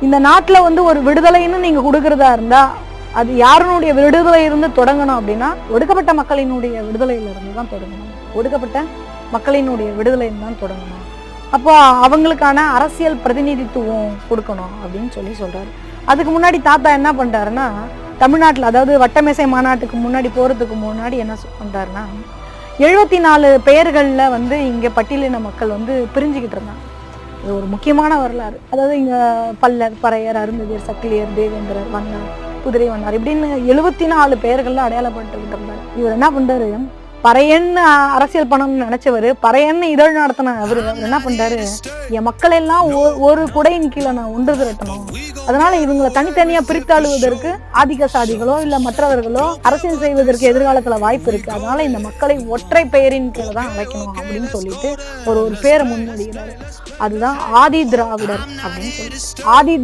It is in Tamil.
இந்த நாட்டுல வந்து ஒரு விடுதலைன்னு நீங்க கொடுக்கறதா இருந்தா அது யாருடைய விடுதலை இருந்து தொடங்கணும் அப்படின்னா ஒடுக்கப்பட்ட மக்களினுடைய விடுதலையில இருந்து தான் தொடங்கணும். ஒடுக்கப்பட்ட மக்களினுடைய விடுதலையில தான் தொடங்கணும். அப்போ அவங்களுக்கான அரசியல் பிரதிநிதித்துவம் கொடுக்கணும் அப்படின்னு சொல்றாரு. அதுக்கு முன்னாடி தாத்தா என்ன பண்றாருன்னா, தமிழ்நாட்டுல அதாவது வட்டமேசை மாநாட்டுக்கு முன்னாடி போறதுக்கு முன்னாடி என்ன பண்றாருன்னா, 74 பெயர்கள்ல வந்து இங்க பட்டியலின மக்கள் வந்து பிரிஞ்சுக்கிட்டு இருந்தாங்க. இது ஒரு முக்கியமான வரலாறு. அதாவது இங்க பல்லர், பறையர், அருந்ததியர், சக்கிலியர், தேவேந்திரர், வண்ணார், குதிரை வண்ணார் இப்படின்னு 74 பெயர்கள்ல அடையாளப்பட்டுக்கிட்டு இருந்தாரு. இவர் என்ன பண்றாரு, பறையன்னு அரசியல் பண்ணணும்னு நினைச்சவரு, பறையன்னு இதழ் நடத்தின அவரு என்ன பண்றாரு, என் மக்கள் எல்லாம் ஒரு குடையின் கீழே நான் ஒன்று திரட்டணும், அதனால இவங்களை தனித்தனியா பிரித்தாளுவதற்கு ஆதிக்க சாதிகளோ இல்ல மற்றவர்களோ அரசியல் செய்வதற்கு எதிர்காலத்துல வாய்ப்பு இருக்கு, அதனால இந்த மக்களை ஒற்றை பெயரின் கீழே தான் அழைக்கணும் அப்படின்னு சொல்லிட்டு ஒரு பேரை முன்மொழிகிறாரு. அதுதான் ஆதி திராவிடர் அப்படின்னு சொல்லி. ஆதி